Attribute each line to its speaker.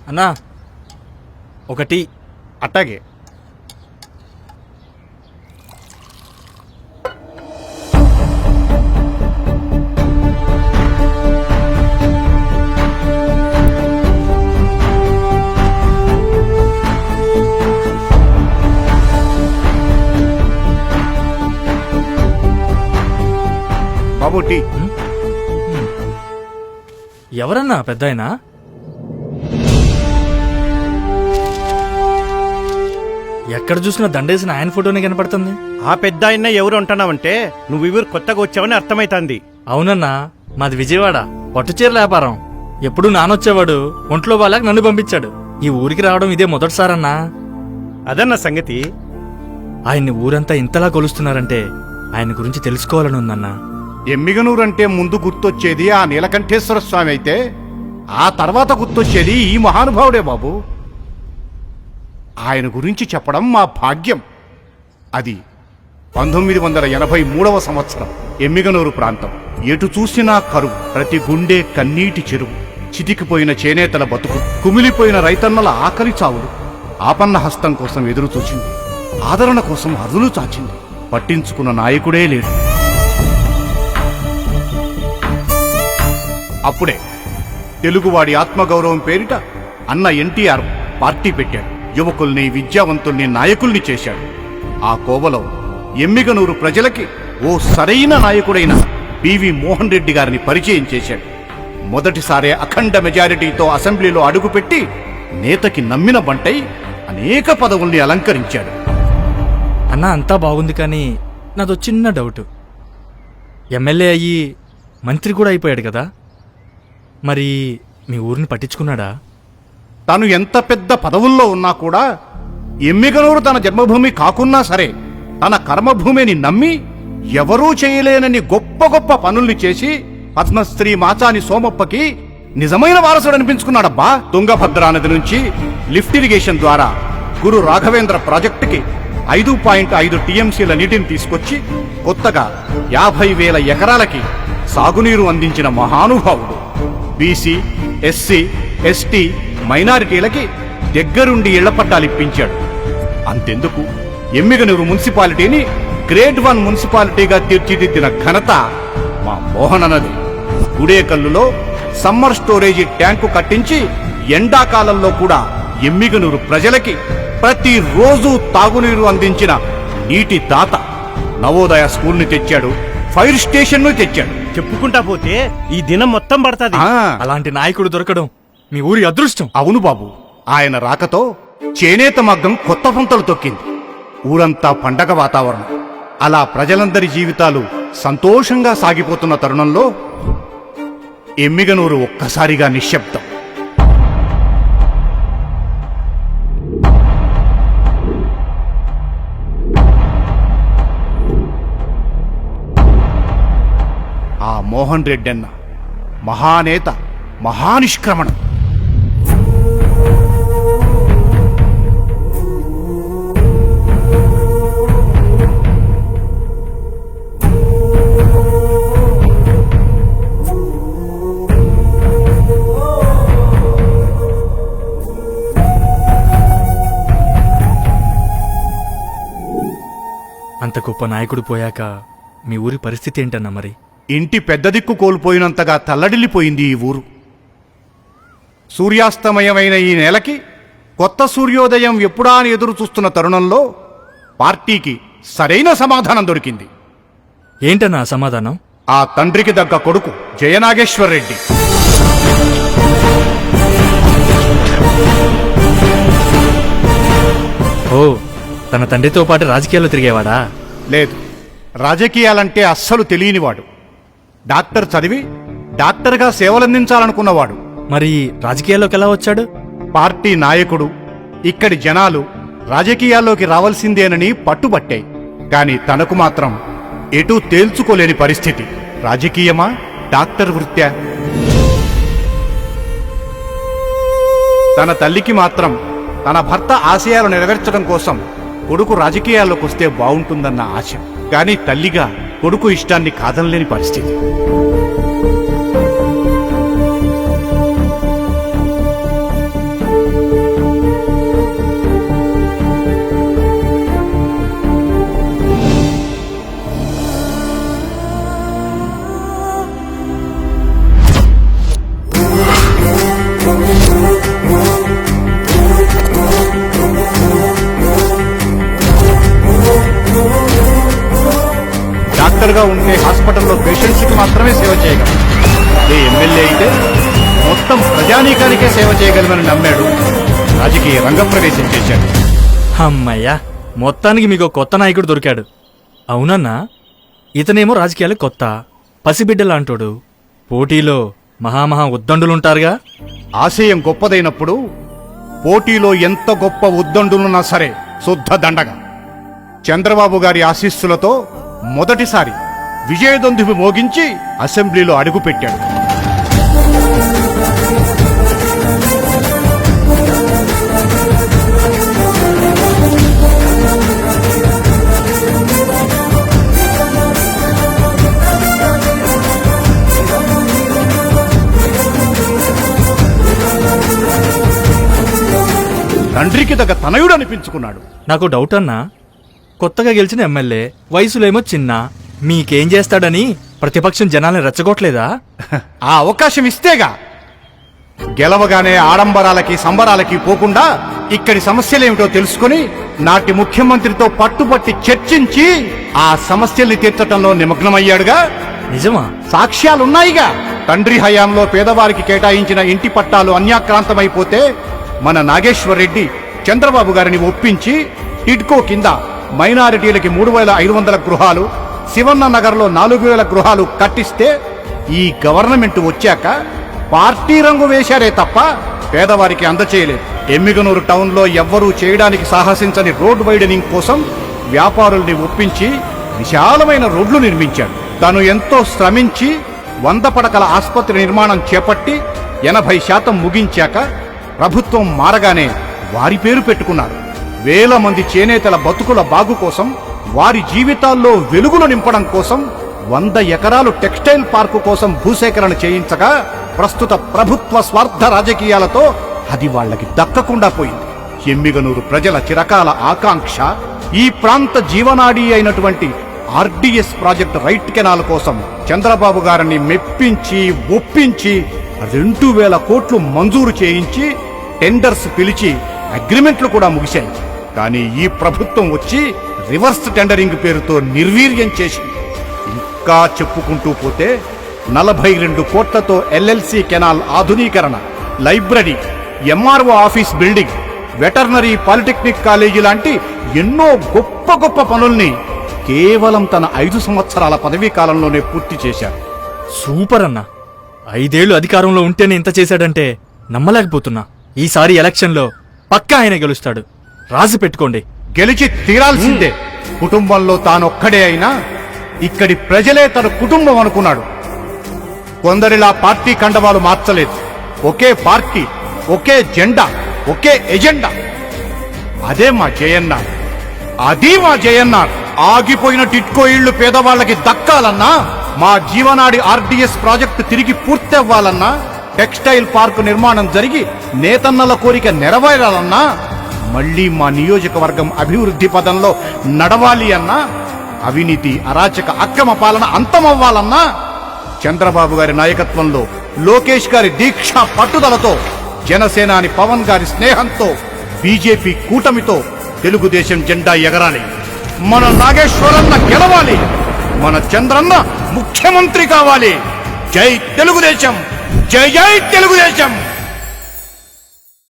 Speaker 1: అన్నా ఒకటి
Speaker 2: అట్టాగే. బాబు టీ.
Speaker 1: ఎవరన్నా పెద్దాయనా? ఎక్కడ చూసినా దండేసిన ఆయన ఫోటోనే కనపడుతుంది.
Speaker 2: ఆ పెద్ద ఆయన ఎవరు అంటున్నావంటే నువ్వు ఇవరు కొత్తగా వచ్చావని అర్థమైతాంది.
Speaker 1: అవునన్నా, మాది విజయవాడ, పట్టుచీరల వ్యాపారం. ఎప్పుడు నానొచ్చేవాడు, ఒంట్లో వాళ్ళకి నన్ను పంపించాడు. ఈ ఊరికి రావడం ఇదే మొదటిసారన్నా.
Speaker 2: అదన్న సంగతి.
Speaker 1: ఆయన్ని ఊరంతా ఇంతలా కొలుస్తున్నారంటే ఆయన గురించి తెలుసుకోవాలని ఉందన్నా.
Speaker 3: ఎమ్మిగనూరంటే ముందు గుర్తొచ్చేది ఆ నీలకంఠేశ్వర స్వామి అయితే ఆ తర్వాత గుర్తొచ్చేది ఈ మహానుభావుడే బాబు. ఆయన గురించి చెప్పడం మా భాగ్యం. అది 1983వ సంవత్సరం. ఎమ్మిగనూరు ప్రాంతం. ఎటు చూసినా కరువు, ప్రతి గుండె కన్నీటి చెరువు, చితికిపోయిన చేనేతల బతుకు, కుమిలిపోయిన రైతన్నల ఆకలి చావులు. ఆపన్న హస్తం కోసం ఎదురు చూసింది, ఆదరణ కోసం అరులు చాచింది. పట్టించుకున్న నాయకుడే లేడు. అప్పుడే తెలుగువాడి ఆత్మగౌరవం పేరిట అన్న ఎన్టీఆర్ పార్టీ పెట్టాడు. యువకుల్ని, విద్యావంతుల్ని నాయకుల్ని చేశాడు. ఆ కోవలో ఎమ్మిగనూరు ప్రజలకి ఓ సరైన నాయకుడైన పివి మోహన్ రెడ్డి గారిని పరిచయం చేశాడు. మొదటిసారే అఖండ మెజారిటీతో అసెంబ్లీలో అడుగుపెట్టి నేతకి నమ్మిన బంటై అనేక పదవుల్ని అలంకరించాడు.
Speaker 1: అన్నా అంతా బాగుంది, కానీ నాదో చిన్న డౌట్. ఎమ్మెల్యే అయ్యి మంత్రి కూడా అయిపోయాడు కదా, మరి మీ ఊరిని పట్టించుకున్నాడా?
Speaker 3: తను ఎంత పెద్ద పదవుల్లో ఉన్నా కూడా ఎమ్మిగనూరు తన జన్మభూమి కాకున్నా సరే తన కర్మభూమిని నమ్మి ఎవరూ చేయలేనని గొప్ప గొప్ప పనుల్ని చేసి పద్మశ్రీ మాచాని సోమప్పకి నిజమైన వారసుడు అనిపించుకున్నాడబ్బా. తుంగభద్రా నది నుంచి లిఫ్ట్ ఇరిగేషన్ ద్వారా గురు రాఘవేంద్ర ప్రాజెక్టుకి 5.5 టీఎంసీల నీటిని తీసుకొచ్చి కొత్తగా 50,000 ఎకరాలకి సాగునీరు అందించిన మహానుభావుడు. బీసీ, ఎస్సీ, ఎస్టీ, మైనారిటీలకి దగ్గరుండి ఇళ్ల పట్టాలు ఇప్పించాడు. అంతెందుకు, ఎమ్మిగనూరు మున్సిపాలిటీని గ్రేడ్ 1 మున్సిపాలిటీగా తీర్చిదిద్దిన ఘనత మా మోహననది. గుడేకల్లులో సమ్మర్ స్టోరేజీ ట్యాంకు కట్టించి ఎండాకాలంలో కూడా ఎమ్మిగనూరు ప్రజలకి ప్రతిరోజు తాగునీరు అందించిన నీటి దాత. నవోదయ స్కూల్ని తెచ్చాడు, ఫైర్ స్టేషన్ ను తెచ్చాడు.
Speaker 2: చెప్పుకుంటా పోతే ఈ దినం మొత్తం పడుతుంది.
Speaker 1: అలాంటి నాయకుడు దొరకడం మీ ఊరి అదృష్టం.
Speaker 3: అవును బాబు, ఆయన రాకతో చేనేత మగ్గం కొత్త పుంతలు తొక్కింది. ఊరంతా పండగ వాతావరణం. అలా ప్రజలందరి జీవితాలు సంతోషంగా సాగిపోతున్న తరుణంలో ఎమ్మిగనూరు ఒక్కసారిగా నిశ్శబ్దం. ఆ మోహన్ రెడ్డి అన్న మహానేత మహానిష్క్రమణం.
Speaker 1: అంత గొప్ప నాయకుడు పోయాక మీ ఊరి పరిస్థితి ఏంటన్నా మరి?
Speaker 3: ఇంటి పెద్ద దిక్కు కోల్పోయినంతగా తల్లడిల్లిపోయింది ఈ ఊరు. సూర్యాస్తమయమైన ఈ నేలకి కొత్త సూర్యోదయం ఎప్పుడా అని ఎదురు చూస్తున్న తరుణంలో పార్టీకి సరైన సమాధానం దొరికింది.
Speaker 1: ఏంటన్నా సమాధానం?
Speaker 3: ఆ తండ్రికి దగ్గ కొడుకు జయనాగేశ్వర్ రెడ్డి.
Speaker 1: ఓ, తన తండ్రితో పాటు రాజకీయాల్లో తిరిగేవాడా?
Speaker 3: లేదు, రాజకీయాలంటే అస్సలు తెలియనివాడు. డాక్టర్ చదివి డాక్టర్గా సేవలందించాలనుకున్నవాడు.
Speaker 1: మరి రాజకీయాల్లోకి ఎలా వచ్చాడు?
Speaker 3: పార్టీ నాయకుడు, ఇక్కడి జనాలు రాజకీయాల్లోకి రావాల్సిందేనని పట్టుబట్టాయి. కాని తనకు మాత్రం ఎటూ తేల్చుకోలేని పరిస్థితి. రాజకీయమా, డాక్టర్ వృత్యా? తన తల్లికి మాత్రం తన భర్త ఆశయాలు నెరవేర్చడం కోసం కొడుకు రాజకీయాల్లోకి వస్తే బావుంటుందన్న ఆశ. కానీ తల్లిగా కొడుకు ఇష్టాన్ని కాదనలేని పరిస్థితి. డాక్టర్గా ఉంటే హాస్పిటల్లో పేషెంట్స్కి మాత్రమే సేవ చేయగలం. అదే ఎమ్మెల్యే అయితే మొత్తం ప్రజానీకానికే సేవ చేయగలమని నమ్మాడు. రాజకీయ రంగప్రవేశం చేశాడు.
Speaker 1: అమ్మయ్యా, మొత్తానికి మీకు కొత్త నాయకుడు దొరికాడు. అవునన్నా, ఇతనేమో రాజకీయాలు కొత్త, పసిబిడ్డలాంటోడు. పోటీలో మహామహా ఉద్దండులుంటారుగా.
Speaker 3: ఆశయం గొప్పదైనప్పుడు పోటీలో ఎంత గొప్ప ఉద్దండులున్నా సరే శుద్ధ దండగా. చంద్రబాబు గారి ఆశీస్సులతో మొదటిసారి విజయదొందువి మోగించి అసెంబ్లీలో అడుగుపెట్టాడు. తండ్రికి తగ్గ తనయుడు అనిపించుకున్నాడు.
Speaker 1: నాకు డౌట్ అన్నా, కొత్తగా గెలిచిన ఎమ్మెల్యే, వయసులేమో చిన్న, మీకేం చేస్తాడని ప్రతిపక్షం జనాల్ని రెచ్చగొట్టలేదా?
Speaker 3: ఆ అవకాశం ఇస్తేగా. గెలవగానే ఆడంబరాలకి సంబరాలకి పోకుండా ఇక్కడి సమస్యలేమిటో తెలుసుకుని నాటి ముఖ్యమంత్రితో పట్టుపట్టి చర్చించి ఆ సమస్యల్ని తీర్చటంలో నిమగ్నమయ్యాడుగా.
Speaker 1: నిజమా?
Speaker 3: సాక్ష్యాలున్నాయిగా. తండ్రి హయాంలో పేదవారికి కేటాయించిన ఇంటి పట్టాలు అన్యాక్రాంతమైపోతే మన నాగేశ్వర్ రెడ్డి చంద్రబాబు గారిని ఒప్పించి టిడ్కో కింద మైనారిటీలకి 3,500 గృహాలు, శివన్న నగర్లో 4,000 గృహాలు కట్టిస్తే ఈ గవర్నమెంట్ వచ్చాక పార్టీ రంగు వేశారే తప్ప పేదవారికి అందచేయలేదు. ఎమ్మిగనూరు టౌన్లో ఎవ్వరూ చేయడానికి సాహసించని రోడ్ వైడనింగ్ కోసం వ్యాపారుల్ని ఒప్పించి విశాలమైన రోడ్లు నిర్మించాడు. తను ఎంతో శ్రమించి 100 పడకల ఆసుపత్రి నిర్మాణం చేపట్టి 80% ముగించాక ప్రభుత్వం మారగానే వారి పేరు పెట్టుకున్నారు. వేల మంది చేనేతల బతుకుల బాగు కోసం, వారి జీవితాల్లో వెలుగులు నింపడం కోసం 100 ఎకరాలు టెక్స్టైల్ పార్కు కోసం భూసేకరణ చేయించగా ప్రస్తుత ప్రభుత్వ స్వార్థ రాజకీయాలతో అది వాళ్లకి దక్కకుండా పోయింది. ఎమ్మిగనూరు ప్రజల చిరకాల ఆకాంక్ష ఈ ప్రాంత జీవనాడి అయినటువంటి ఆర్డీఎస్ ప్రాజెక్టు రైట్ కెనాల్ కోసం చంద్రబాబు గారిని మెప్పించి ఒప్పించి 2,000 కోట్లు మంజూరు చేయించి టెండర్స్ పిలిచి అగ్రిమెంట్లు కూడా ముగిశాయి. కానీ ఈ ప్రభుత్వం వచ్చి రివర్స్ టెండరింగ్ పేరుతో నిర్వీర్యం చేసింది. ఇంకా చెప్పుకుంటూ పోతే 42 కోట్లతో ఎల్ఎల్సి కెనాల్ ఆధునీకరణ, library, MRO office building, veterinary polytechnic college లాంటి ఎన్నో గొప్ప గొప్ప పనుల్ని కేవలం తన 5 సంవత్సరాల పదవీ కాలంలోనే పూర్తి చేశారు.
Speaker 1: సూపర్ అన్నా. 5 ఏళ్లు అధికారంలో ఉంటేనే ఇంత చేశాడంటే నమ్మలేకపోతున్నా. ఈసారి ఎలక్షన్లో పక్కా ఆయన గెలుస్తాడు, రాసి పెట్టుకోండి.
Speaker 3: గెలిచి తీరాల్సిందే. కుటుంబంలో తానొక్కడే అయినా ఇక్కడి ప్రజలే తన కుటుంబం అనుకున్నాడు. కొందరిలా పార్టీ కండవాలు మార్చలేదు. ఒకే పార్టీ, ఒకే జెండా, ఒకే ఎజెండా. అదే మా జయన్న, అది మా జయన్న. ఆగిపోయిన టిట్కో ఇళ్లు పేదవాళ్లకి దక్కాలన్నా, మా జీవనాడి ఆర్డీఎస్ ప్రాజెక్టు తిరిగి పూర్తవ్వాలన్నా, టెక్స్టైల్ పార్కు నిర్మాణం జరిగి నేతన్నల కోరిక నెరవేరాలన్నా, మళ్లీ మా నియోజకవర్గం అభివృద్ధి పదంలో నడవాలి అన్నా, అవినీతి, అరాచక, అక్రమ పాలన అంతమవ్వాలన్నా చంద్రబాబు గారి నాయకత్వంలో, లోకేష్ గారి దీక్ష పట్టుదలతో, జనసేనాని పవన్ గారి స్నేహంతో, బీజేపీ కూటమితో తెలుగుదేశం జెండా ఎగరాలి. మన నాగేశ్వరన్న గెలవాలి. మన చంద్రన్న ముఖ్యమంత్రి కావాలి. జై తెలుగుదేశం, జై జై తెలుగుదేశం.